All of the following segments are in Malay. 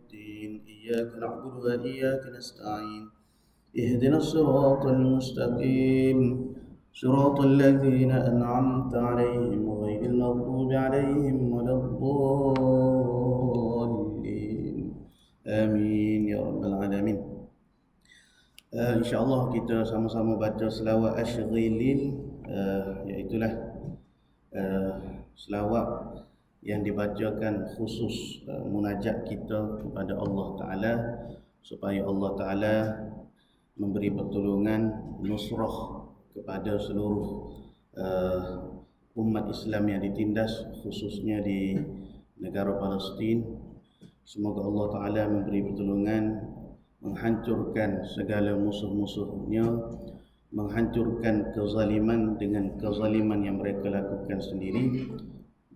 الدين إياك نعبد وإياك نستعين اهدنا الصراط المستقيم صراط الذين أنعمت عليهم غير المغضوب عليهم ولا الضالين آمين يا رب العالمين. InsyaAllah kita sama-sama baca selawat Ashghilil, iaitulah selawat yang dibacakan khusus munajat kita kepada Allah Ta'ala, supaya Allah Ta'ala memberi pertolongan nusrah kepada seluruh umat Islam yang ditindas, khususnya di negara Palestin. Semoga Allah Ta'ala memberi pertolongan menghancurkan segala musuh-musuhnya, menghancurkan kezaliman dengan kezaliman yang mereka lakukan sendiri,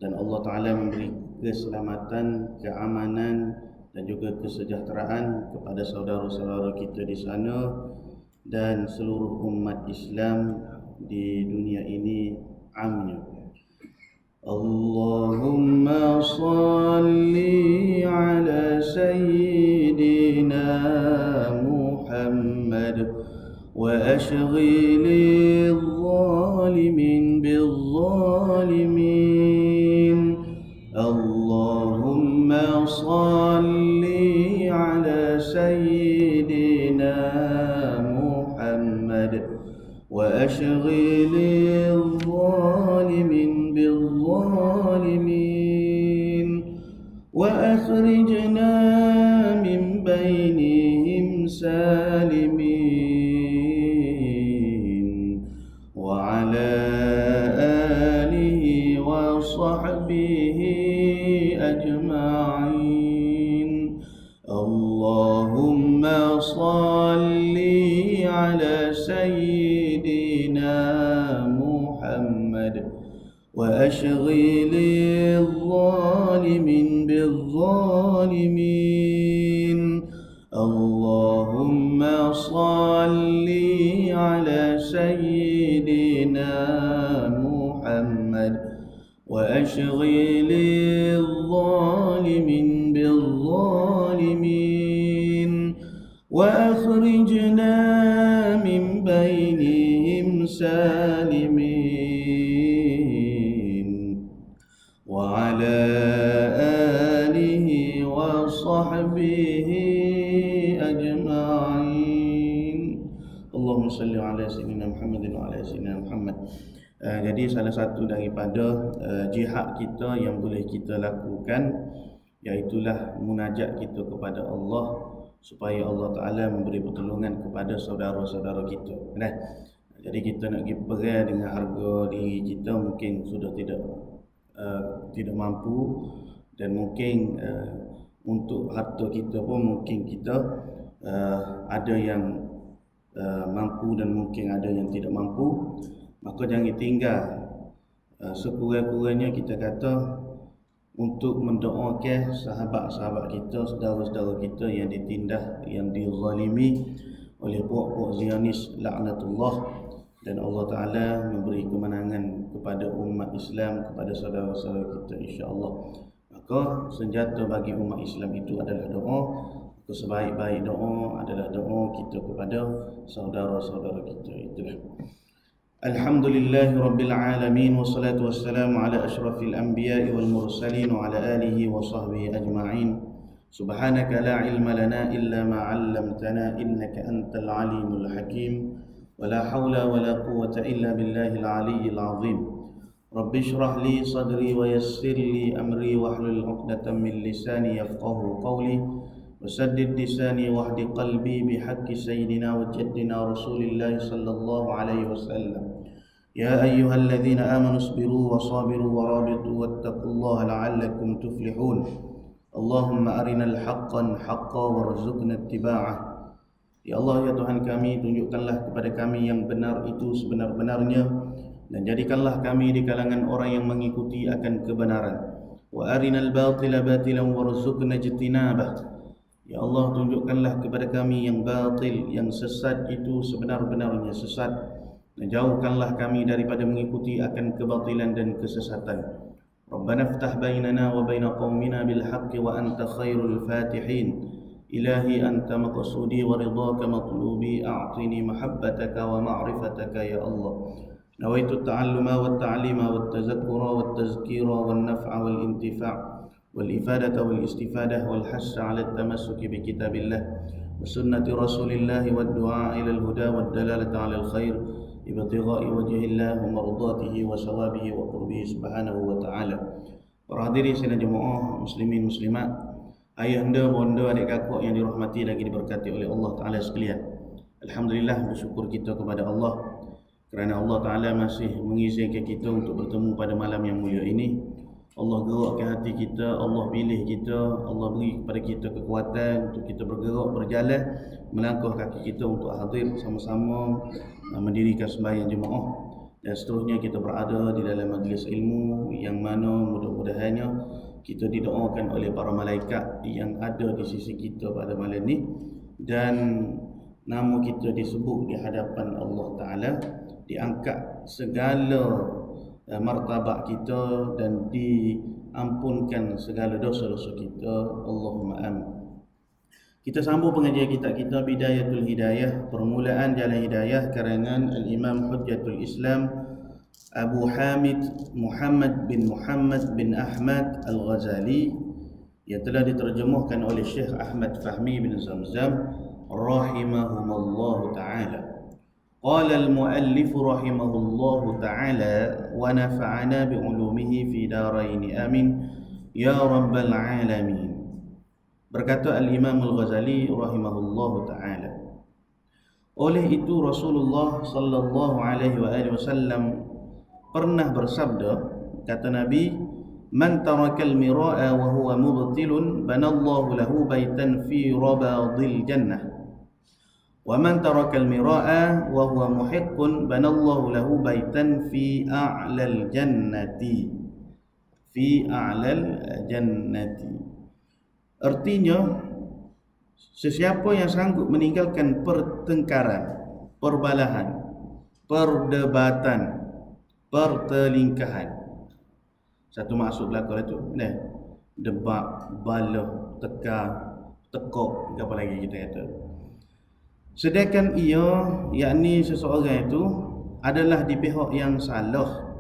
dan Allah Ta'ala memberi keselamatan, keamanan dan juga kesejahteraan kepada saudara-saudara kita di sana dan seluruh umat Islam di dunia ini amnya. Allahumma salli ala sayyidina Muhammad wa ashghilil zalimin bil zalimin. Allahumma salli ala sayyidina Muhammad wa ashghilil zalimin bil zalimin wa akhrijna min bainihim salimin wa ala alihi wa sahbihi ajma'in. Allahumma salli ala sayyidina Muhammad wa ashghilil zalimin bil zalimin. Allahumma salli ala sayyidina Muhammad wa ashghilil zalimin bil zalimin wa akhrijna min bainihim salimin wa ala alihi wa sahbihi ajma'in. Allahumma salli ala sayyidina Muhammadin wa ala sayyidina Muhammad. Jadi salah satu daripada jihad kita yang boleh kita lakukan, iaitulah munajat kita kepada Allah, supaya Allah Ta'ala memberi pertolongan kepada saudara-saudara kita. Jadi kita nak pergi perang dengan harga diri kita mungkin sudah tidak mampu, dan mungkin untuk harta kita pun mungkin kita ada yang mampu dan mungkin ada yang tidak mampu. Maka jangan tinggal sekurang-kurangnya kita kata untuk mendoakan sahabat-sahabat kita, saudara-saudara kita yang ditindas, yang dizalimi oleh puak-puak Zionis laknatullah, dan Allah Ta'ala memberi kemenangan kepada umat Islam, kepada saudara-saudara kita insya-Allah. Maka senjata bagi umat Islam itu adalah doa. Sebaik-baik doa adalah doa kita kepada saudara-saudara kita. Itulah. Alhamdulillahi Rabbil Alamin, wassalatu wassalamu ala ashrafil anbiya'i wal mursalin wa ala alihi wa sahbihi ajma'in. Subhanaka la ilma lana illa ma 'allamtana innaka antal alimul hakim. Wa la hawla wa la quwwata illa billahil aliyyil azim. Rabbi shrah li sadri wa yassir li amri wahlul 'uqdatam min lisani yafqahu qawli. وسدد لساني واهد قلبي بحق سيدنا وجدنا رسول الله صلى الله عليه وسلم. يا أيها الذين آمنوا اصبروا وصابروا ورابطوا واتقوا الله لعلكم تفلحون. اللهم أرنا الحق حقا وارزقنا اتباعه. Ya Allah, ya Tuhan kami, tunjukkanlah kepada kami yang benar itu sebenar-benarnya, dan jadikanlah kami di kalangan orang yang mengikuti akan kebenaran. Wa arinal batila batilan warzuqna ijtinabah. Ya Allah, tunjukkanlah kepada kami yang batil, yang sesat itu sebenar-benarnya sesat, dan jauhkanlah kami daripada mengikuti akan kebatilan dan kesesatan. ربنا افتح بيننا وبين قومنا بالحق وأنت خير الفاتحين إلهي أنت مقصودي ورضاك مطلوبي أعطني محبتك ومعرفتك يا الله نويت التعلم والتعليم والتذكر والتذكير والنفع والانتفاع والإفادة والاستفادة والحث على التمسك بكتاب الله وسنة رسول الله والدعاء إلى الهدى والدلالة على الخير ابتغاء وجه الله ومرضاته وثوابه وقربه سبحانه وتعالى. Para hadirin sidang jemaah muslimin muslimat, ayahanda, bonda, adik kakak yang dirahmati lagi diberkati oleh Allah Taala sekalian. Alhamdulillah, bersyukur kita kepada Allah kerana Allah Taala masih mengizinkan kita untuk bertemu pada malam yang mulia ini. Allah gerakkan hati kita, Allah pilih kita, Allah beri kepada kita kekuatan untuk kita bergerak, berjalan, melangkah kaki kita untuk hadir sama-sama mendirikan sembahyang jemaah dan seterusnya kita berada di dalam majlis ilmu yang mana mudah-mudahannya kita didoakan oleh para malaikat yang ada di sisi kita pada malam ini dan nama kita disebut di hadapan Allah Ta'ala, diangkat segala martabat kita dan diampunkan segala dosa-dosa kita. Allahumma amin. Kita sambung pengajian kita Bidayatul Hidayah, permulaan jalan hidayah, karangan Al-Imam Hujjatul Islam Abu Hamid Muhammad bin Ahmad Al-Ghazali, yang telah diterjemahkan oleh Syekh Ahmad Fahmi bin Zamzam rahimahumallahu ta'ala. قال المؤلف رحمه الله تعالى ونفعنا بعلومه في دارين آمين يا رب العالمين. Berkata Al-Imam Al-Ghazali rahimahullahu ta'ala, oleh itu Rasulullah sallallahu alaihi wasallam pernah bersabda, kata Nabi, man tarakal mira'a wa huwa mubtilun banallahu lahu baitan fi rabadil jannah wa man tarakal mira'a wa huwa muhiqqun banallahu lahu baitan fi a'lal jannati. Artinya, sesiapa yang sanggup meninggalkan pertengkaran, perbalahan, perdebatan, pertelingkahan. Satu maksud belakang itu, debat, balah, tekok, apa lagi kita kata. Sedangkan ia, yakni seseorang itu adalah di pihak yang salah.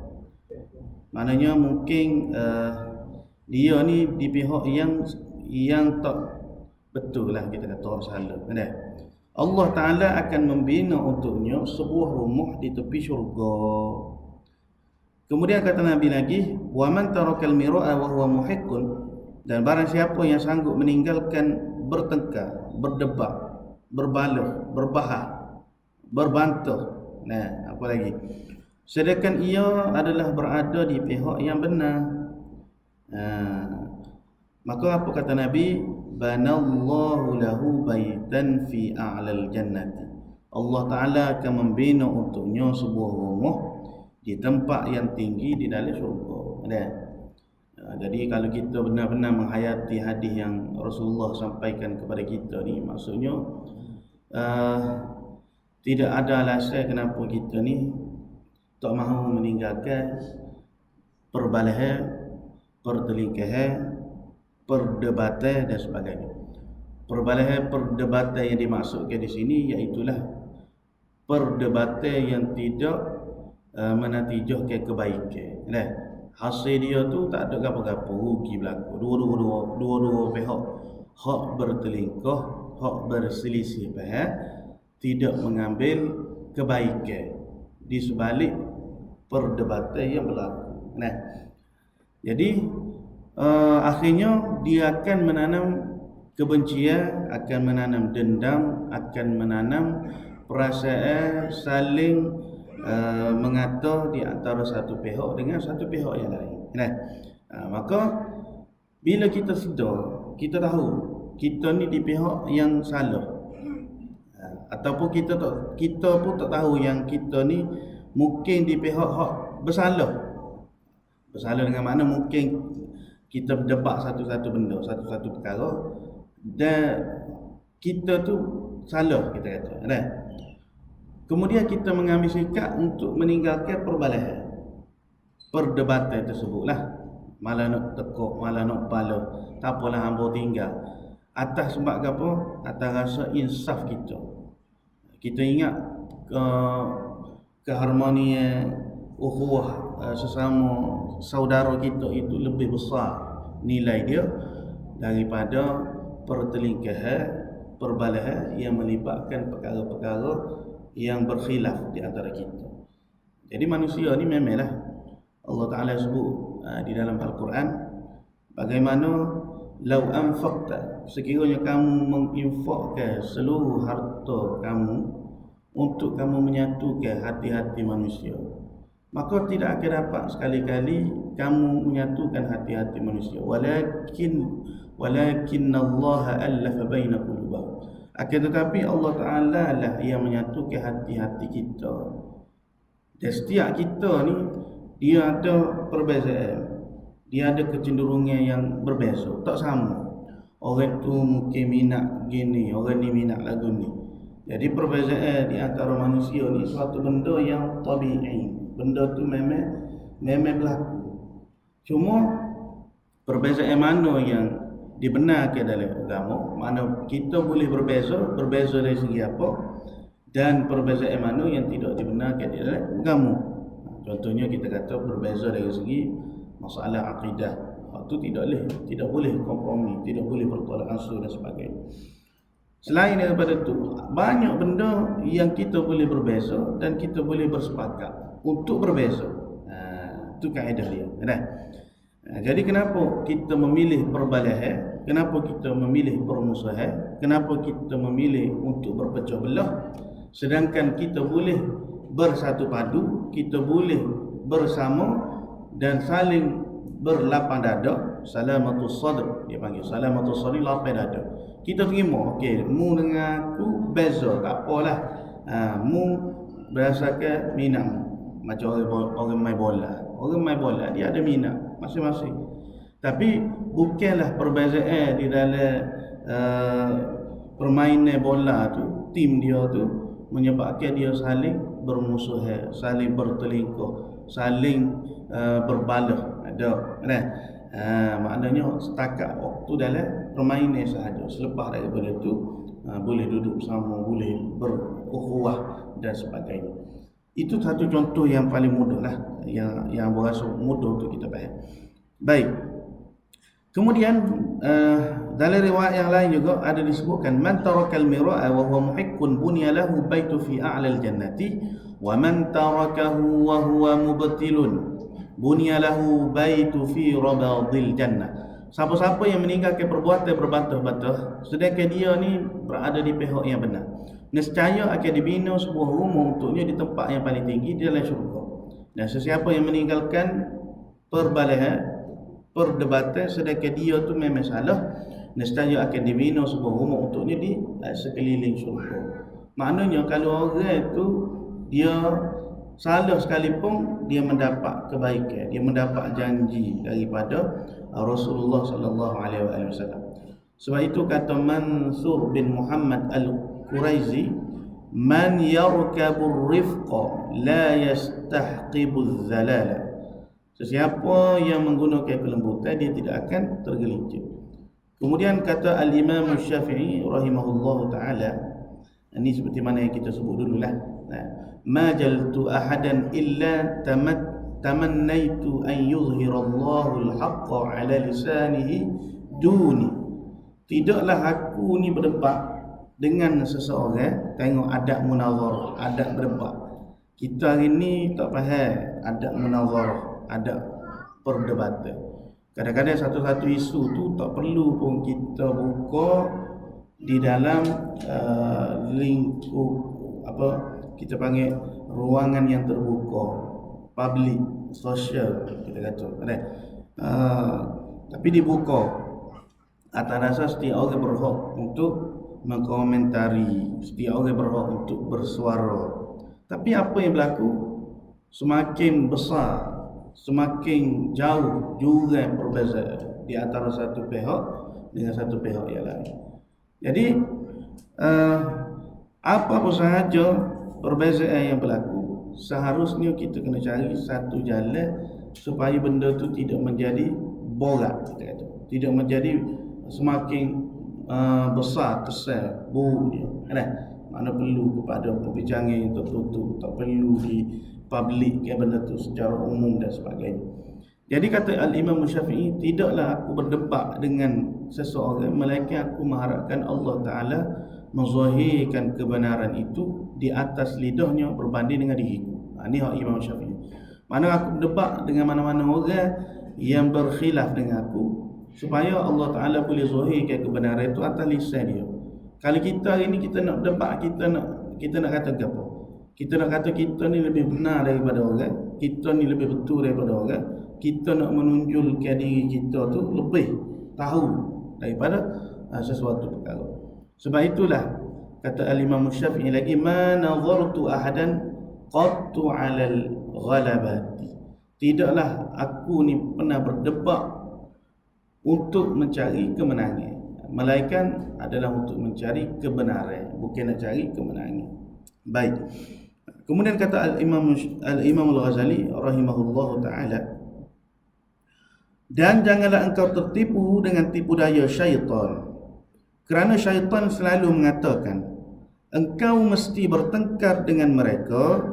Maknanya mungkin dia ni di pihak yang tak betul lah, kita kata orang salah. Allah Ta'ala akan membina untuknya sebuah rumah di tepi syurga. Kemudian kata Nabi lagi, wa man tarakal mira'a wa huwa muhiqqun, dan barang siapa yang sanggup meninggalkan bertengkar, berdebat, berbalah, berbahas, berbantah, apa lagi, sedangkan ia adalah berada di pihak yang benar, maka apa kata Nabi, banallahu lahu baitan fi a'lal jannati, Allah Ta'ala akan membina untuknya sebuah rumah di tempat yang tinggi di dalam syurga. Jadi kalau kita benar-benar menghayati hadis yang Rasulullah sampaikan kepada kita ni, maksudnya tidak ada alasan kenapa kita ni tak mahu meninggalkan perbalahan, pertelingkahan, perdebatan dan sebagainya. Perbalahan, perdebatan yang dimaksudkan di sini iaitulah perdebatan yang tidak menatijahkan kebaikan. Hasil dia tu tak ada apa-apa, rugi berlaku. Dua-dua pihak hak bertelingkah, hak berselisih faham, tidak mengambil kebaikan di sebalik perdebatan yang berlaku. Jadi akhirnya dia akan menanam kebencian, akan menanam dendam, akan menanam perasaan saling mengata di antara satu pihak dengan satu pihak yang lain. Maka bila kita sedar, kita tahu kita ni di pihak yang salah, ataupun kita pun tak tahu yang kita ni mungkin di pihak hak bersalah. Bersalah dengan makna mungkin kita berdebat satu-satu benda, satu-satu perkara, dan kita tu salah, kita kata. Kemudian kita mengambil sikap untuk meninggalkan perbalahan, perdebatan tersebutlah. malah nak tekuk, malah nak pala. Tak apalah hamba tinggal. Atas sebab apa? Atas rasa insaf kita. Kita ingat keharmonian ukhuwah sesama saudara kita itu lebih besar nilai dia daripada pertelingkahan, perbalahan yang melibatkan perkara-perkara yang berkhilaf di antara kita. Jadi manusia ni memanglah Allah Ta'ala sebut di dalam Al-Quran, bagaimana lau anfaqta, sekiranya kamu menginfakkan seluruh harta kamu untuk kamu menyatukan hati-hati manusia, maka tidak akan dapat sekali-kali kamu menyatukan hati-hati manusia. Walakin Allah allafa baina qulubihim. Akan tetapi Allah Ta'ala lah yang menyatukan hati-hati kita. Dan setiap kita ni dia ada perbezaan, dia ada kecenderungan yang berbeza, tak sama. Orang tu mungkin minat gini, orang ni minat lagu ni. Jadi perbezaan di antara manusia ni suatu benda yang tabi'i. Benda tu memang berlaku. Cuma perbezaan mana yang dibenarkan dalam agama, mana kita boleh berbeza dari segi apa, dan perbezaan mana yang tidak dibenarkan di dalam agama. Contohnya kita kata berbeza dari segi masalah akidah, itu tidak boleh kompromi, tidak boleh bertolak ansur dan sebagainya. Selain daripada itu, banyak benda yang kita boleh berbeza dan kita boleh bersepakat untuk berbeza. Itu kaedah dia. Jadi kenapa kita memilih perbalahan? Kenapa kita memilih permusuhan? Kenapa kita memilih untuk berpecah belah? Sedangkan kita boleh bersatu padu, kita boleh bersama dan saling berlapang dada. Salamatus sadr, dia panggil salamatus sadr, lapang dada. Kita terima, okey, mu dengan aku beza, tak apalah. Mu berdasarkan minat, macam orang main bola. Orang main bola dia ada minat masing-masing. Tapi bukanlah perbezaan di dalam permainan bola tu, tim dia tu menyebabkan dia saling bermusuhan, saling bertelingkuh, saling berbalah. Ada kan? Maknanya setakat waktu dalam permainan sahaja. Selepas daripada itu boleh duduk sama, boleh berukhuwah dan sebagainya. Itu satu contoh yang paling mudah lah, yang berasa mudah untuk kita faham. Baik. Kemudian dalam riwayat yang lain juga ada disebutkan, man tarakal mira'a wa huwa muhiqqun bunya lahu baitu fi a'lal jannati wa man tarakahu wa huwa mubtilun bunya lahu baitu fi rabadil jannah. Siapa-siapa yang meninggalkan perbuatan berbantah-bantah sedangkan dia ni berada di pihak yang benar, nescaya akan dibina sebuah rumah untuknya di tempat yang paling tinggi di dalam syurga. Dan sesiapa yang meninggalkan perbalahan, perdebatan sedangkan dia tu memang salah, nescaya akan dibina sebuah rumah untuknya di sekeliling syurga. Maknanya kalau orang tu dia salah sekalipun, dia mendapat kebaikan, dia mendapat janji daripada Rasulullah sallallahu alaihi wasallam. Sebab itu kata Mansur bin Muhammad Al-Quraizi, man yarkabur rifqa la yastahqibuz zalala. Sesiapa yang menggunakan kelembutan dia tidak akan tergelincir. Kemudian kata Al-Imam Syafi'i rahimahullahu taala, ini seperti mana yang kita sebut dululah, ma jaltu ahadan illa tamannaitu an yuzhirallahu al-haqqa ala lisanihi duni. Tidaklah aku ni berdebat dengan seseorang, tengok adab munazarah, adab berdebat. Kita hari ni tak faham adab munazarah, adab perdebatan. Kadang-kadang satu-satu isu tu tak perlu pun kita buka di dalam lingkup kita panggil ruangan yang terbuka, public, social kita kata, tapi dibuka atas dasar setiap orang berhak untuk mengkomentari, setiap orang berhak untuk bersuara. Tapi apa yang berlaku, semakin besar, semakin jauh jurang perbezaan di antara satu pihak dengan satu pihak yang lain. Jadi apa sahaja perbezaan yang berlaku, seharusnya kita kena cari satu jalan supaya benda tu tidak menjadi borak, kita kata. Tidak menjadi semakin besar kesal buruk dia, kan? Mana perlu kepada perbincangan yang tertutup, tak perlu di publik ke benda tu secara umum dan sebagainya. Jadi kata Al-Imam Syafi'i, tidaklah aku berdebat dengan seseorang melainkan aku mengharapkan Allah Ta'ala menzahirkan kebenaran itu di atas lidahnya berbanding dengan diriku. Ini hak Imam Syafi'i. Mana aku berdebat dengan mana-mana orang yang berkhilaf dengan aku, supaya Allah Ta'ala boleh zahirkan kebenaran itu atas lisan dia. Kalau kita hari ni kita nak berdebat, kita nak kata apa? Kita nak kata kita ni lebih benar daripada orang, kita ni lebih betul daripada orang, kita nak menunjukkan diri kita tu lebih tahu daripada sesuatu perkara. Sebab itulah kata Al-Imam Syafi'i lagi, ma nazartu ahadan qattu 'alal ghalabati. Tidaklah aku ni pernah berdebat untuk mencari kemenangan, melainkan adalah untuk mencari kebenaran, bukan nak cari kemenangan. Baik. Kemudian kata Al-Imam Al-Ghazali rahimahullahu ta'ala, dan janganlah engkau tertipu dengan tipu daya syaitan, kerana syaitan selalu mengatakan engkau mesti bertengkar dengan mereka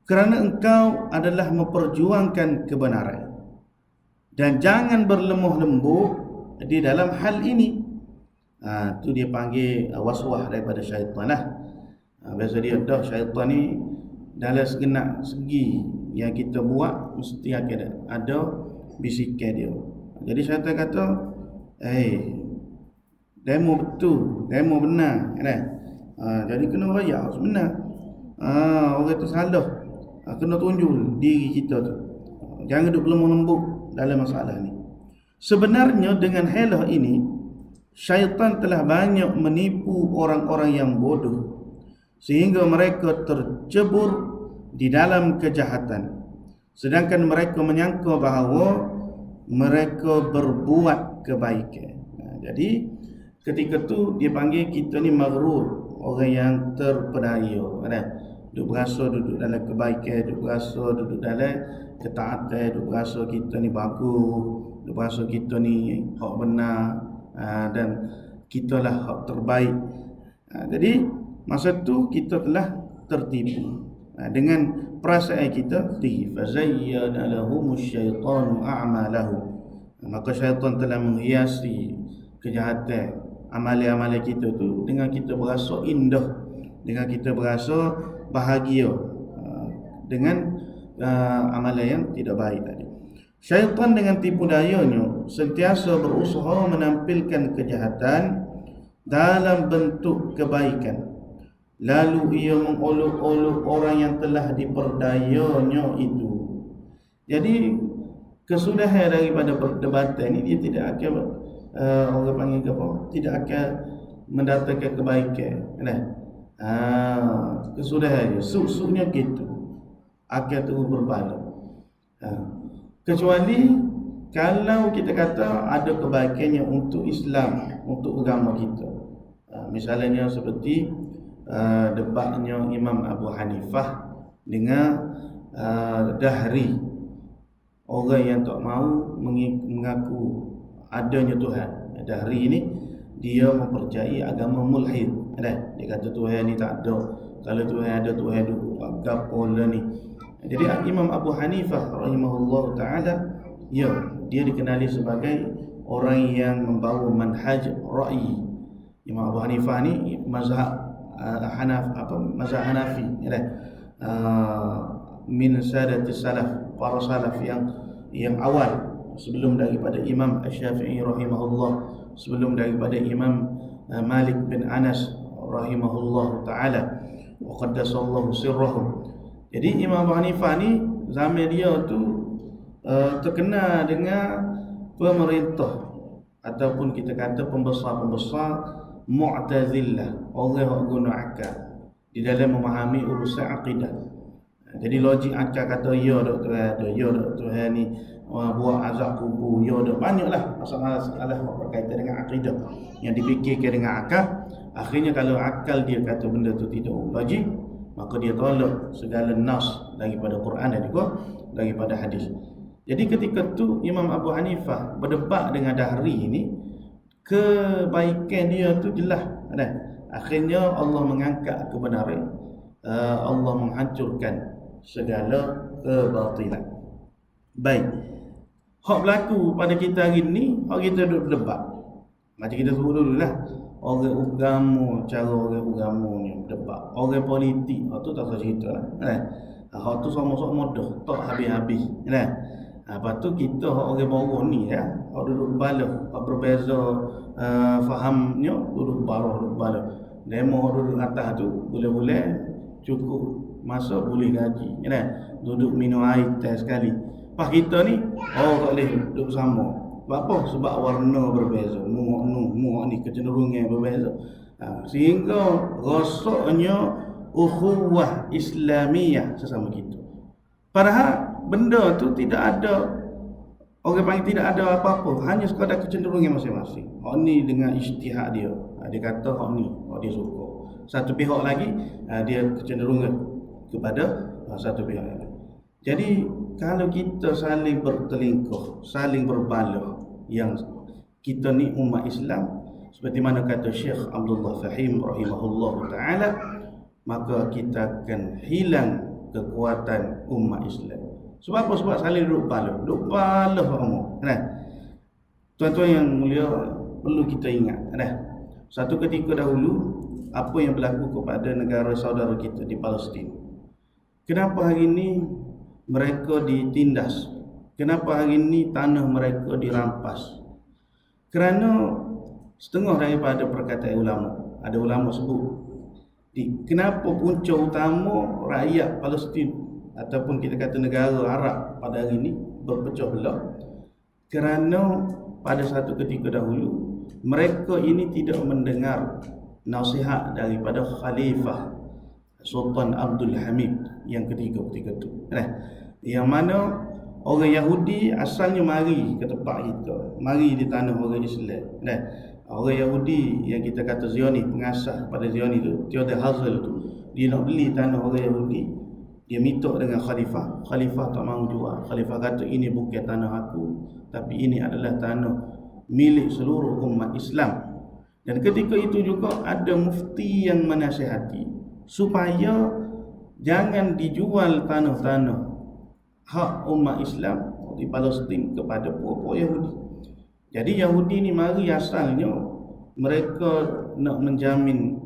kerana engkau adalah memperjuangkan kebenaran. Dan jangan berlemah lembut di dalam hal ini. Tu dia panggil waswah daripada syaitan lah. Biasa dia dah syaitan ni dalam segenap segi yang kita buat mesti ada bisikan dia. Jadi syaitan kata, demo betul, demo benar, kan? Jadi kena raya sebenar. Orang tu salah, kena tunjuk diri kita tu. Jangan duk lemah lembut dalam masalah ni. Sebenarnya dengan helah ini, syaitan telah banyak menipu orang-orang yang bodoh sehingga mereka tercebur di dalam kejahatan, sedangkan mereka menyangka bahawa mereka berbuat kebaikan. Jadi ketika tu dia panggil kita ni maghrur, orang yang terpedaya, kan? Duk berasa duduk dalam kebaikan, duk berasa duduk dalam ketaatan, duk berasa kita ni bagus, duk berasa kita ni hak benar, dan kita lah hak terbaik. Jadi masa tu kita telah tertipu dengan perasaan kita. Fazayyana lahumus syaitanu a'malahum, maka syaitan telah menghiasi kejahatan amalan-amalan kita tu dengan kita berasa indah, dengan kita berasa bahagia dengan amalan yang tidak baik tadi. Syaitan dengan tipu dayanya sentiasa berusaha menampilkan kejahatan dalam bentuk kebaikan, lalu ia mengolok-olok orang yang telah diperdayanya itu. Jadi kesudahan daripada perdebatan ini, dia tidak akan orang panggil apa? Tidak akan mendatangkan kebaikan, kan? Kesudahan dia, suk-suknya gitu, akan terus berbalik. Kecuali kalau kita kata ada kebaikannya untuk Islam, untuk agama kita. Misalnya seperti debatnya Imam Abu Hanifah dengan Dahri, orang yang tak mau mengaku adanya Tuhan. Dahri ini dia mempercayai agama mulhid, kan? Dia kata Tuhan ni tak ada. Kalau Tuhan ada, Tuhan duduk gapolah ni. Jadi Imam Abu Hanifah rahimahullah ta'ala, ya, dia dikenali sebagai orang yang membawa manhaj ra'i. Imam Abu Hanifah ni mazhab mazhab Hanafi, kan? Min sadatis salaf, para salaf yang awal sebelum daripada Imam Asy-Syafi'i rahimahullah, sebelum daripada Imam Malik bin Anas rahimahullah ta'ala, wa qaddasallahu sirrahum. Jadi Imam Abu Hanifah ni zaman dia tu terkenal dengan pemerintah ataupun kita kata pembesar-pembesar Mu'tazilah, orang yang guna akal di dalam memahami urusan akidah. Jadi logik akal kata ya dak Tuhan ada, ya dak Tuhan ni buat azab kubur, ya dak, banyaklah masalah berkaitan dengan akidah yang dipikirkan dengan akal. Akhirnya kalau akal dia kata benda tu tidak logik, maka dia tolak segala nas daripada Quran dan juga daripada hadis. Jadi ketika tu Imam Abu Hanifah berdebat dengan Dahri ini, kebaikan dia tu jelas kan. Akhirnya Allah mengangkat kebenaran, Allah menghancurkan segala kebatilan. Baik, hak berlaku pada kita hari ni, hak kita duduk berdebat. Macam kita sebut dulu lah, orang agama, cara orang agama ni berdebat. Orang politik, hak tu tak usah cerita lah kan. Hak tu sama-sama dah, tak habis-habis kan. Lepas tu kita hak orang bawah ni ya, hak duduk bala, hak berbeza fahamnya, duduk bala. Demo duduk atas tu, boleh-boleh cukup masa boleh gaji kan. Duduk minum air teh sekali. Pas kita ni, tak boleh duduk bersama. Sebab apa? Sebab warna berbeza, muak ni kecenderungan berbeza. Sehingga rasanya ukhuwah Islamiyah sesama kita. Padahal benda tu tidak ada, orang panggil tidak ada apa-apa, hanya sekadar kecenderungan masing-masing. Hak ni dengan ijtihad dia, dia kata hak ni, hak dia suka. Satu pihak lagi dia kecenderungan kepada satu pihak lagi. Jadi kalau kita saling bertelingkuh, saling berbalah, yang kita ni umat Islam, seperti mana kata Syekh Abdullah Fahim rahimahullah ta'ala, maka kita akan hilang kekuatan umat Islam. Sebab apa? Sebab saling duduk balah semua kan? Tuan-tuan yang mulia, perlu kita ingat kan? Satu ketika dahulu, apa yang berlaku kepada negara saudara kita di Palestin. Kenapa hari ini mereka ditindas? Kenapa hari ini tanah mereka dirampas? Kerana setengah daripada perkataan ulama, ada ulama sebut, kenapa punca utama rakyat Palestin ataupun kita kata negara Arab pada hari ini berpecah belah, kerana pada satu ketika dahulu mereka ini tidak mendengar nasihat daripada Khalifah Sultan Abdul Hamid yang ketiga ketika itu, yang mana orang Yahudi asalnya mari ke tempat kita, mari di tanah orang Islam. Orang Yahudi yang kita kata Zionis, pengasas pada Zionis tu, Theodor Herzl tu, dia nak beli tanah orang Yahudi, dia minta dengan Khalifah. Khalifah tak mahu jual. Khalifah kata ini bukan tanah aku, tapi ini adalah tanah milik seluruh umat Islam. Dan ketika itu juga ada mufti yang menasihati supaya jangan dijual tanah-tanah hak umat Islam di Palestin kepada puak-puak Yahudi. Jadi Yahudi ni mari asalnya mereka nak menjamin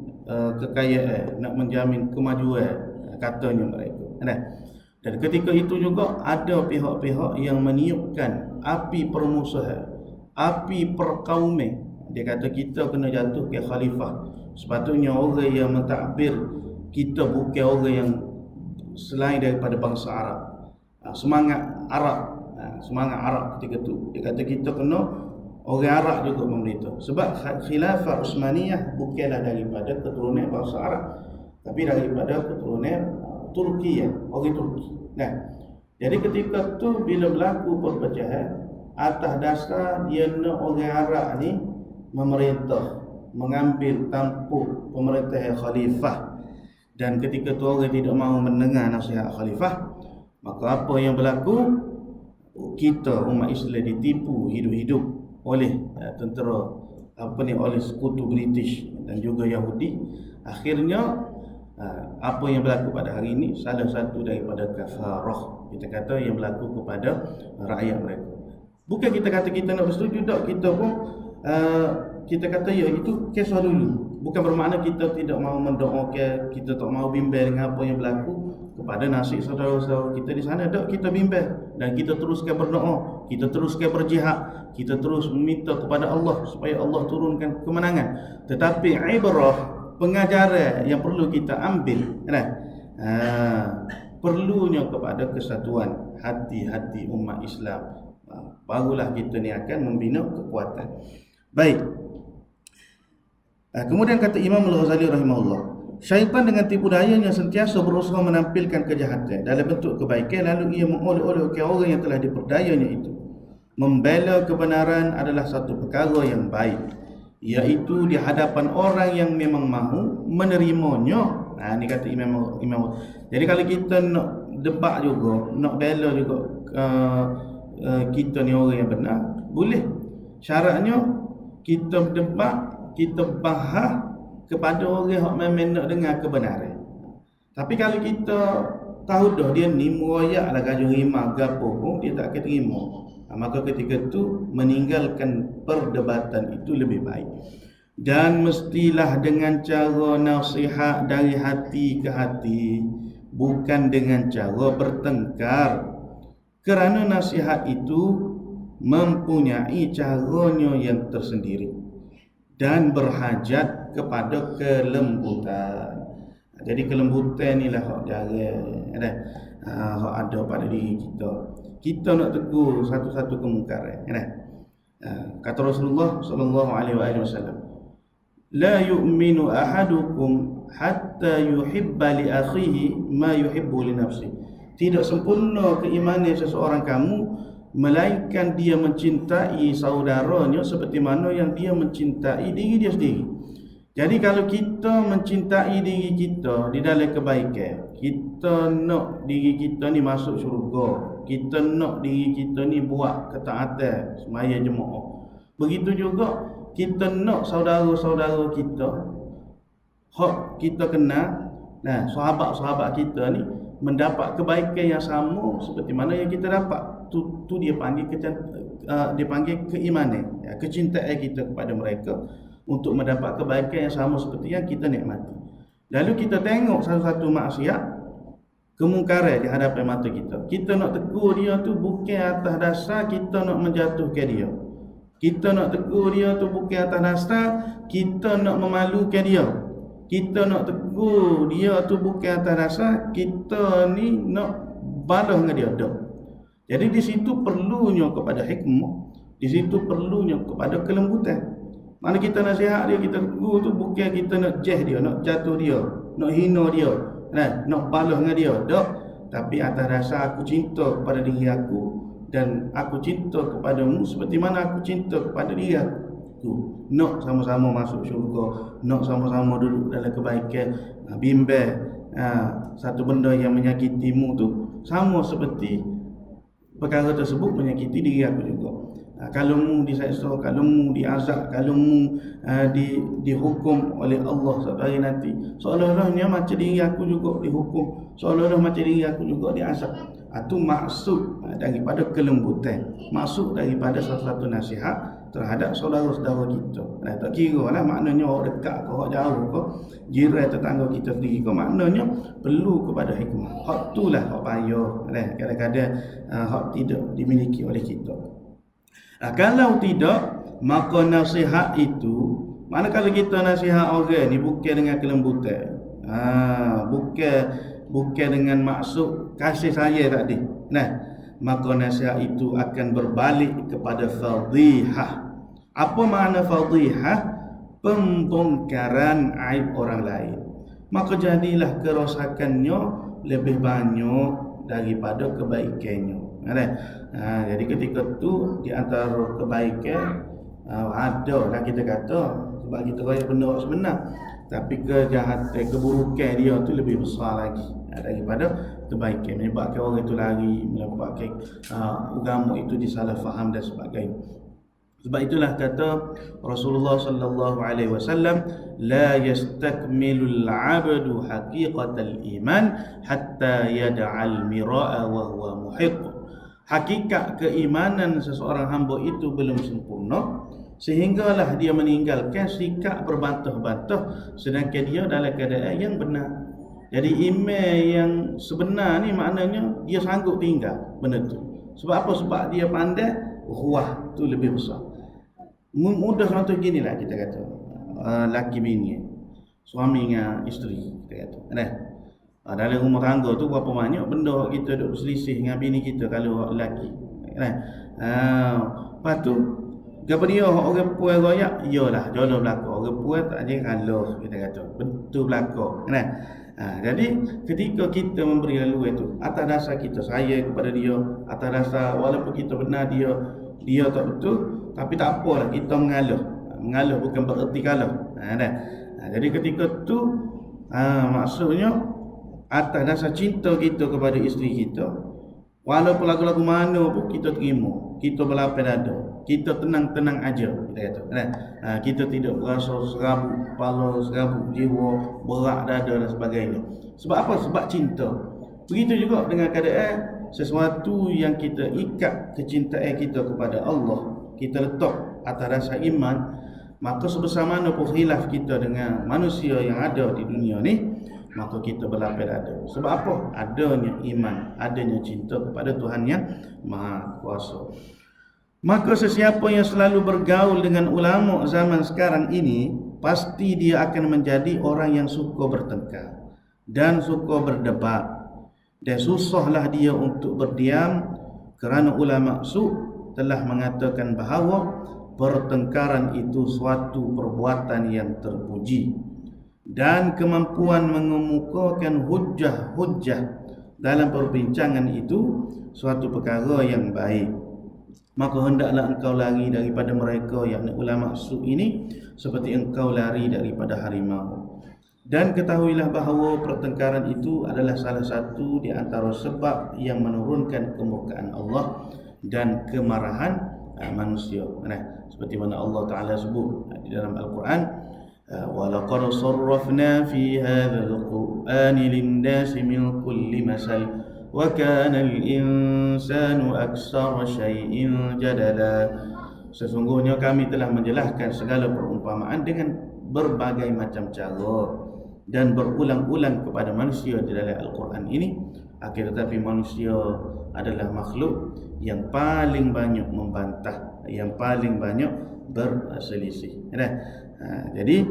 kekayaan, nak menjamin kemajuan katanya mereka. Dan ketika itu juga ada pihak-pihak yang meniupkan api permusuhan, api perkauman. Dia kata kita kena jatuh ke khalifah. Sepatutnya orang yang mentadbir kita bukan orang yang selain daripada bangsa Arab. Semangat Arab ketika itu. Dia kata kita kena orang Arab juga memerintah. Sebab khilafah Uthmaniyah bukanlah daripada keturunan bangsa Arab, tapi daripada keturunan Turki, orang Turki. Jadi ketika tu bila berlaku perpecahan, atas dasar dia nak orang Arab ni memerintah, mengambil tampuk pemerintahan khalifah. Dan ketika tu orang tidak mahu mendengar nasihat khalifah, maka apa yang berlaku? Kita umat Islam ditipu hidup-hidup oleh tentera oleh sekutu British dan juga Yahudi. Akhirnya apa yang berlaku pada hari ini salah satu daripada kafarah, kita kata, yang berlaku kepada rakyat mereka. Bukan kita kata kita nak bersetuju, tak, kita pun kita kata ya itu kisah dulu. Bukan bermakna kita tidak mahu mendoakan, kita tak mahu bimbang dengan apa yang berlaku kepada nasib saudara-saudara kita di sana. Tak, kita bimbang dan kita teruskan berdoa, kita teruskan berjihad, kita terus meminta kepada Allah supaya Allah turunkan kemenangan. Tetapi ibrah, pengajaran yang perlu kita ambil perlunya kepada kesatuan hati-hati umat Islam. Barulah kita ni akan membina kekuatan. Baik. Kemudian kata Imam Al-Ghazali rahimahullah, syaitan dengan tipu dayanya sentiasa berusaha menampilkan kejahatan dalam bentuk kebaikan, lalu ia mengolok-olok orang yang telah diperdayanya itu. Membela kebenaran adalah satu perkara yang baik, iaitu di hadapan orang yang memang mahu menerimanya. Ini kata Imam. Jadi kalau kita nak debat juga, nak bela juga kita ni orang yang benar, boleh. Syaratnya kita berdebat, kita bahas kepada orang yang memang nak dengar kebenaran. Tapi kalau kita tahu dah dia ni meroyak lah gajuh rimah gapo pun dia tak terima, maka ketika tu meninggalkan perdebatan itu lebih baik. Dan mestilah dengan cara nasihat dari hati ke hati, bukan dengan cara bertengkar. Kerana nasihat itu mempunyai caranya yang tersendiri dan berhajat kepada kelembutan. Jadi kelembutan inilah hak jaga hak ada pada diri kita. Kita nak tegur satu-satu kemungkaran. Kata Rasulullah sallallahu alaihi wasallam, la yu'minu ahadukum hatta yuhibba li akhihi ma yuhibbu li nafsihi. Tidak sempurna keimanan seseorang kamu melainkan dia mencintai saudaranya seperti mana yang dia mencintai diri dia sendiri. Jadi kalau kita mencintai diri kita di dalam kebaikan, kita nak diri kita ni masuk syurga, kita nak diri kita ni buat ketaatan semaya jemaah, begitu juga kita nak saudara-saudara kita hak kita kenal, sahabat-sahabat kita ni mendapat kebaikan yang sama seperti mana yang kita dapat. Tu dia panggil dia panggil keimanan, kecintaan kita kepada mereka untuk mendapat kebaikan yang sama seperti yang kita nikmati. Lalu kita tengok satu-satu maksiat, kemungkaran di hadapan mata kita, kita nak tegur dia tu bukan atas dasar kita nak menjatuhkan dia. Kita nak tegur dia tu bukan atas dasar kita nak memalukan dia. Kita nak tegur dia tu bukan atas dasar kita ni nak balas dengan dia. Tak. Jadi di situ perlunya kepada hikmah, di situ perlunya kepada kelembutan. Mana kita nasihat dia, kita tegur tu bukan kita nak dia, nak jatuh dia, nak hina dia, nak balas dengan dia. Tak. Tapi atas dasar aku cinta kepada diri aku dan aku cinta kepadamu seperti mana aku cinta kepada diri aku. Nak sama-sama masuk syurga, nak sama-sama duduk dalam kebaikan, bimbang satu benda yang menyakitimu tu sama seperti perkara tersebut menyakiti diri aku juga. Kalau mu diseksa, kalau mu diazab, kalau mu dihukum oleh Allah satu hari nanti, seolah-olahnya macam diri aku juga dihukum, seolah-olah macam diri aku juga diazab. Itu maksud daripada kelembutan, maksud daripada satu-satu nasihat terhadap saudara-saudara kita. Tak kira lah maknanya orang dekat ke orang jauh ke, jiran tetangga kita sendiri ke, maknanya perlu kepada hikmah. Hak itulah hak payah kadang-kadang hak tidak dimiliki oleh kita. Kalau tidak, maka nasihat itu, mana kalau kita nasihat orang ni bukan dengan kelembutan, bukan dengan maksud kasih sayang tadi, maka nasihat itu akan berbalik kepada fadhihah. Apa makna fadhihah? Pembongkaran aib orang lain. Maka jadilah kerosakannya lebih banyak daripada kebaikannya. Jadi ketika tu di antara kebaikan ada lah kita kata, sebab kita raya benda sebenar, tapi kejahatan, keburukan dia tu lebih besar lagi daripada kebaikan, menyebabkan orang itu lari, menyebabkan agama itu disalah faham dan sebagainya. Sebab itulah kata Rasulullah sallallahu alaihi wasallam, la yastakmilul 'abdu haqiqatal iman hatta yad'al mira'a wa huwa muhiq. Hakikat keimanan seseorang hamba itu belum sempurna sehinggalah dia meninggalkan sikap berbantah-bantah sedangkan dia dalam keadaan yang benar. Jadi iman yang sebenar ni maknanya dia sanggup tinggal benda tu. Sebab apa? Sebab dia pandai ukhuwah tu lebih besar. Mudah contoh gini lah kita kata, laki bini, suami dengan isteri kita kata, dalam rumah tangga tu berapa banyak benda kita duk berselisih dengan bini kita kalau lelaki, lepas tu apa dia orang puan royak, iyalah jodoh belaka, orang puan tak ada kalah kita kata, betul belaka. Jadi ketika kita memberi lalu itu atas dasar kita sayang kepada dia, atas dasar walaupun kita benar dia tak betul, tapi tak apalah kita mengalah bukan bererti kalah. Jadi ketika tu maksudnya atas dasar cinta kita kepada isteri kita, Walaupun lagu-lagu mana pun kita terima, kita berlapis dada, kita tenang-tenang aja, kita kata. Kita tidak berasa serabut kepala, serabut jiwa, berat dada dan sebagainya. Sebab apa? Sebab cinta. Begitu juga dengan keadaan sesuatu yang kita ikat kecintaan kita kepada Allah, kita letak atas dasar iman, maka sebesar mana pun khilaf kita dengan manusia yang ada di dunia ni, maka kita berlapis dada. Sebab apa? Adanya iman, adanya cinta kepada Tuhan yang Maha Kuasa. Maka sesiapa yang selalu bergaul dengan ulama zaman sekarang ini, pasti dia akan menjadi orang yang suka bertengkar dan suka berdebat. Dan susahlah dia untuk berdiam, kerana ulama su telah mengatakan bahawa pertengkaran itu suatu perbuatan yang terpuji, dan kemampuan mengemukakan hujah-hujah dalam perbincangan itu suatu perkara yang baik. Maka hendaklah engkau lari daripada mereka, yakni ulama su ini, seperti engkau lari daripada harimau. Dan ketahuilah bahawa pertengkaran itu adalah salah satu di antara sebab yang menurunkan kemurkaan Allah dan kemarahan manusia. Seperti mana Allah Ta'ala sebut di dalam Al-Quran, وَلَقَدْ صَرَّفْنَا فِي هَذَا الْقُرْآنِ لِلنَّاسِ مِنْ كُلِّ مَثَلٍ وَكَانَ الْإِنسَانُ أَكْثَرَ شَيْءٍ جَدَلًا. Sesungguhnya kami telah menjelaskan segala perumpamaan dengan berbagai macam cara dan berulang-ulang kepada manusia di dalam Al-Quran ini. Akan tetapi manusia adalah makhluk yang paling banyak membantah, yang paling banyak berselisih. Jadi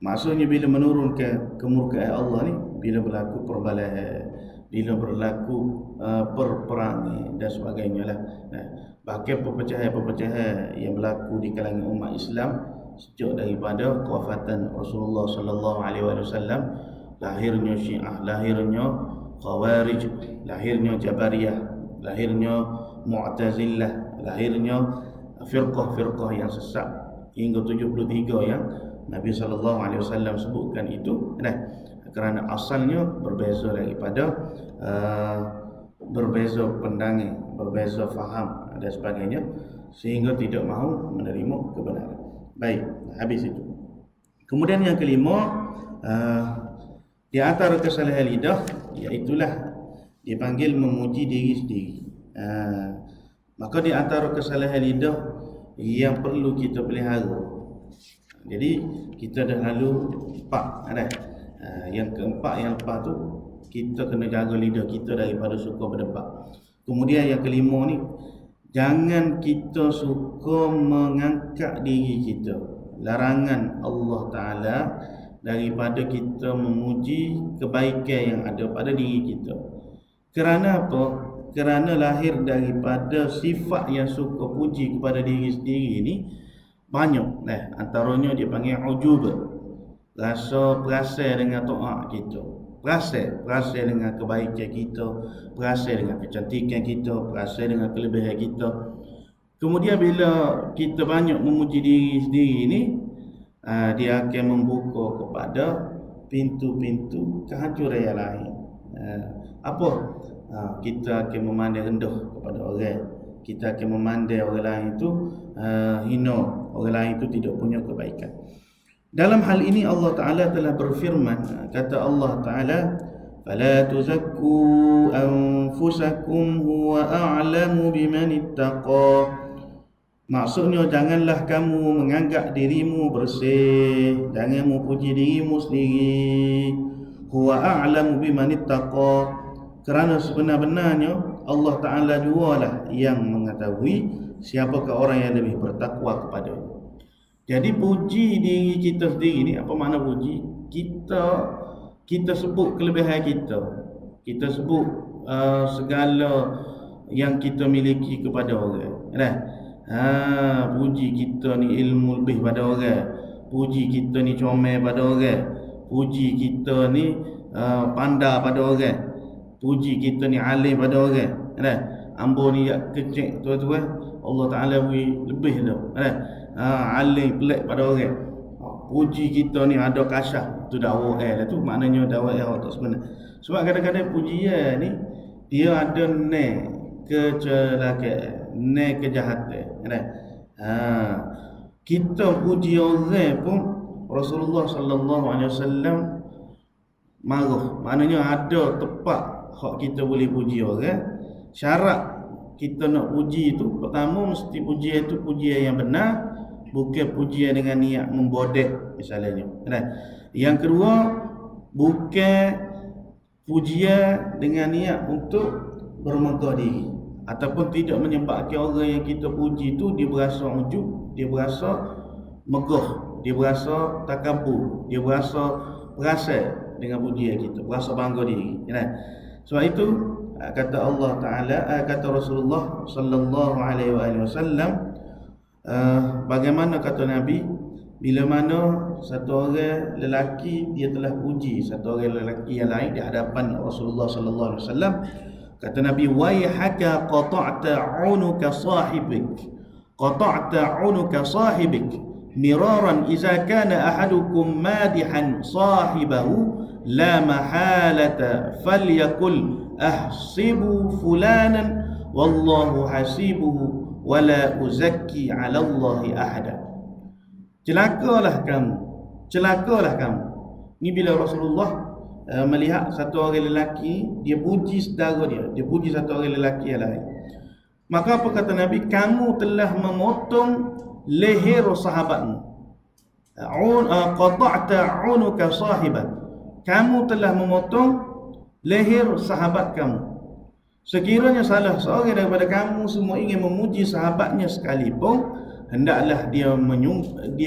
maksudnya bila menurunkan kemurkaan Allah ni, bila berlaku perbalahan, bila berlaku perperangan dan sebagainya lah. Bahkan perpecahan-perpecahan yang berlaku di kalangan umat Islam sejak daripada kewafatan Rasulullah sallallahu alaihi wasallam, lahirnya Syiah, lahirnya Khawarij, lahirnya Jabariyah, lahirnya Mu'tazilah, lahirnya firqah-firqah yang sesat hingga 73 yang Nabi sallallahu alaihi wasallam sebutkan itu. Kerana asalnya berbeza daripada berbeza pandangan, berbeza faham dan sebagainya, sehingga tidak mahu menerima kebenaran. Baik, habis itu. Kemudian yang kelima, di antara kesalahan lidah, iaitulah dipanggil memuji diri sendiri. Maka di antara kesalahan lidah yang perlu kita pelihara. Jadi kita dah lalu 4 yang keempat yang lepas tu, kita kena jaga lidah kita daripada suka berdebat. Kemudian yang kelima ni, jangan kita suka mengangkat diri kita. Larangan Allah Ta'ala daripada kita memuji kebaikan yang ada pada diri kita. Kerana apa? Kerana lahir daripada sifat yang suka puji kepada diri sendiri ni banyak. Antaranya dia panggil ujub, rasa perasaan dengan taat kita, perasaan dengan kebaikan kita, perasaan dengan kecantikan kita, perasaan dengan kelebihan kita. Kemudian bila kita banyak memuji diri sendiri ni, dia akan membuka kepada pintu-pintu kehancuran yang lain. Apa? Kita akan memandang rendah kepada orang, kita akan memandang orang lain itu hina, orang lain itu tidak punya kebaikan. Dalam hal ini Allah Ta'ala telah berfirman, kata Allah Ta'ala, فَلَا تُزَكُّوا أَنفُسَكُمْ هُوَ أَعْلَمُ بِمَنِ اتَّقَى. Maksudnya, janganlah kamu menganggap dirimu bersih, jangan memuji dirimu sendiri. Huwa a'lamu biman ittaqa. Kerana sebenar-benarnya Allah Ta'ala jualah yang mengetahui siapakah orang yang lebih bertakwa kepadanya. Jadi puji diri kita sendiri ni, apa makna puji? Kita sebut kelebihan kita, kita sebut segala yang kita miliki kepada orang. Puji kita ni ilmu lebih pada orang, puji kita ni comel pada orang, puji kita ni pandai pada orang, puji kita ni alim pada orang. Ambo ni kecil tuan-tuan, Allah Ta'ala beri lebih tu. Alim pelik pada orang. Puji kita ni ada kasyaf, tu dakwah lah tu, maknanya dakwah tak sebenar. Sebab kadang-kadang pujian ni dia ada kecelakaan, kejahatan. Kan? Ha, kita puji orang pun Rasulullah sallallahu alaihi wasallam marah. Maknanya ada tempat hak kita boleh puji orang. Syarat kita nak puji itu, pertama mesti pujian itu pujian yang benar, bukan pujian dengan niat membodek misalnya. Kan? Yang kedua, bukan pujian dengan niat untuk bermegah diri, ataupun tidak menyebabkan orang yang kita puji itu dia berasa ujub, dia berasa megah, dia berasa takabur, dia berasa perasa dengan pujian kita, berasa bangga diri. Sebab itu kata Allah Ta'ala, kata Rasulullah sallallahu alaihi wasallam, bagaimana kata Nabi, bila mana satu orang lelaki dia telah puji satu orang lelaki yang lain di hadapan Rasulullah sallallahu alaihi wasallam, kata Nabi, waihaka qata'ta 'unuka sahibik miraran idza kana ahadukum madihan sahibahu la mahalata falyakul ahsibu fulanan wallahu hasibuhu wala uzakki 'ala Allahi ahada. Celakalah kamu. Ni bila Rasulullah melihat satu orang lelaki, dia puji saudara dia puji satu orang lelaki yang lain. Maka apa kata Nabi? Kamu telah memotong leher sahabatmu. Qata'ta 'unuka sahibak. Kamu telah memotong leher sahabat kamu. Sekiranya salah seorang daripada kamu semua ingin memuji sahabatnya sekalipun, hendaklah dia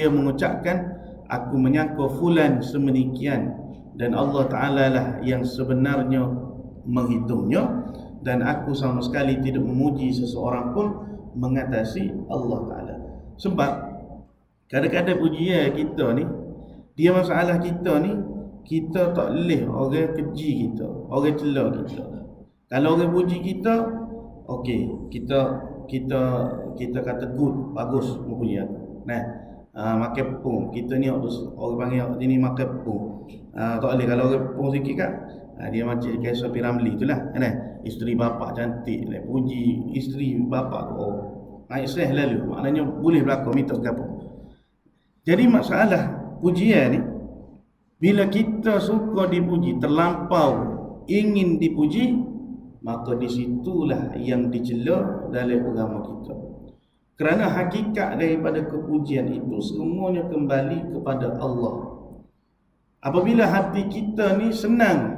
mengucapkan, aku menyangka fulan semenikian, dan Allah Ta'ala lah yang sebenarnya menghitungnya, dan aku sama sekali tidak memuji seseorang pun mengatasi Allah Ta'ala. Sebab kadang-kadang pujian kita ni, dia masalah kita ni, kita tak boleh orang keji kita, orang celah kita. Kalau orang puji kita, okey, kita kata good, bagus pujian. Makan pun kita ni orang panggil ni makan pun. Tak boleh kalau orang pun sikit kan. Dia macam Kaisar Piramli itulah, kan? Isteri bapa cantik, puji isteri bapa tu. Naik seh lalu, maknanya boleh berlaku minta gapo. Jadi masalah pujian ni, bila kita suka dipuji, terlampau ingin dipuji, maka disitulah yang dicela dalam agama kita. Kerana hakikat daripada kepujian itu semuanya kembali kepada Allah. Apabila hati kita ni senang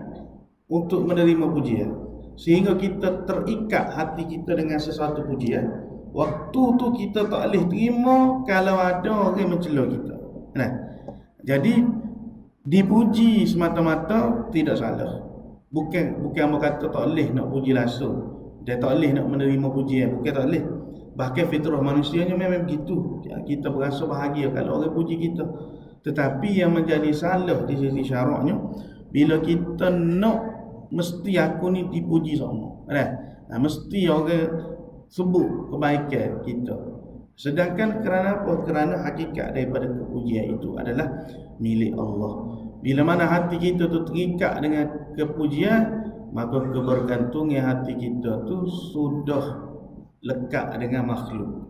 untuk menerima pujian, sehingga kita terikat hati kita dengan sesuatu pujian, waktu tu kita tak boleh terima kalau ada orang mencela kita. Jadi dipuji semata-mata tidak salah. Bukan berkata tak boleh nak puji langsung, dia tak boleh nak menerima pujian, bukan tak boleh. Bahkan fitrah manusianya memang begitu. Kita berasa bahagia kalau orang puji kita. Tetapi yang menjadi salah di sisi syaraknya, bila kita nak mesti aku ni dipuji sama, mesti orang sebut kebaikan kita. Sedangkan kerana apa? Kerana hakikat daripada kepujian itu adalah milik Allah. Bila mana hati kita tu terikat dengan kepujian, maka kebergantungan hati kita tu sudah lekat dengan makhluk.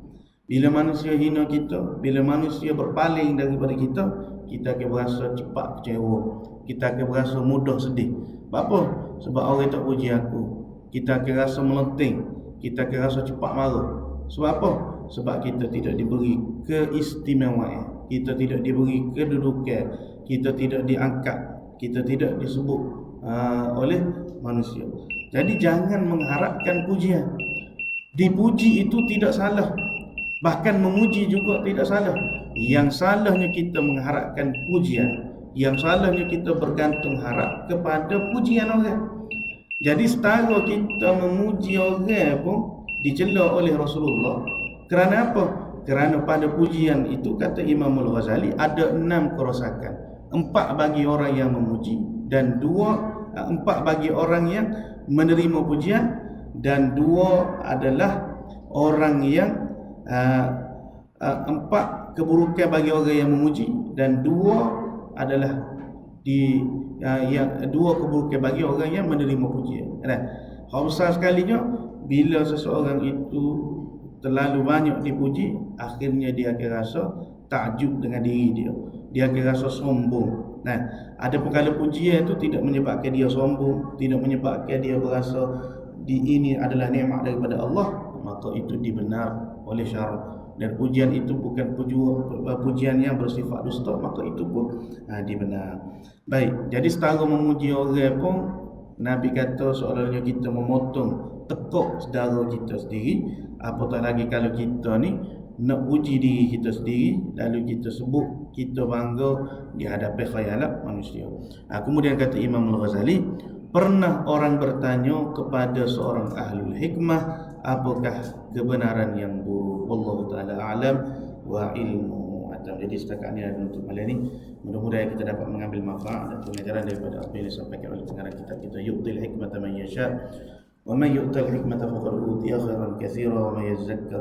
Bila manusia hina kita, bila manusia berpaling daripada kita, kita akan berasa cepat kecewa, kita akan berasa mudah sedih. Apa? Sebab orang tak puji aku, kita akan rasa melenting, kita akan rasa cepat marah. Sebab apa? Sebab kita tidak diberi keistimewaan, kita tidak diberi kedudukan, kita tidak diangkat, kita tidak disebut oleh manusia. Jadi jangan mengharapkan pujian. Dipuji itu tidak salah, bahkan memuji juga tidak salah. Yang salahnya kita mengharapkan pujian, yang salahnya kita bergantung harap kepada pujian orang. Jadi setara kita memuji orang pun dicela oleh Rasulullah. Kerana apa? Kerana pada pujian itu, kata Imam Al-Ghazali, ada 6 kerosakan. 4 bagi orang yang memuji, dan 4 bagi orang yang menerima pujian, dan 2 adalah orang yang 4 keburukan bagi orang yang memuji, dan 2 adalah yang 2 keburukan bagi orang yang menerima pujian. Hal besar sekalinya bila seseorang itu terlalu banyak dipuji, akhirnya dia akan rasa takjub dengan diri dia. Dia akan rasa sombong. Nah, ada perkara pujian itu tidak menyebabkan dia sombong, tidak menyebabkan dia berasa ini adalah nikmat daripada Allah, maka itu dibenar oleh syarak. Dan pujian itu bukan pujian yang bersifat dusta, maka itu pun dibenar. Baik, jadi setara memuji orang pun Nabi kata seolah-olahnya kita memotong tekuk saudara kita sendiri. Apatah lagi kalau kita ni nak puji diri kita sendiri, lalu kita sebut, kita bangga di hadapan khayalat manusia. Kemudian kata Imam Al-Ghazali, pernah orang bertanya kepada seorang ahlul hikmah, apakah kebenaran yang buruk? Wallahu ta'ala a'lam wa ilmu atam. Jadi setakat ini adalah untuk malam ini. Mudah-mudahan kita dapat mengambil manfaat dan pengajaran daripada apa yang disampaikan oleh pengarang kitab kita. Yu'til hikmata man yasha' wa man yu'tal hikmata faqad utiya khairan katsira wa may yazakkaru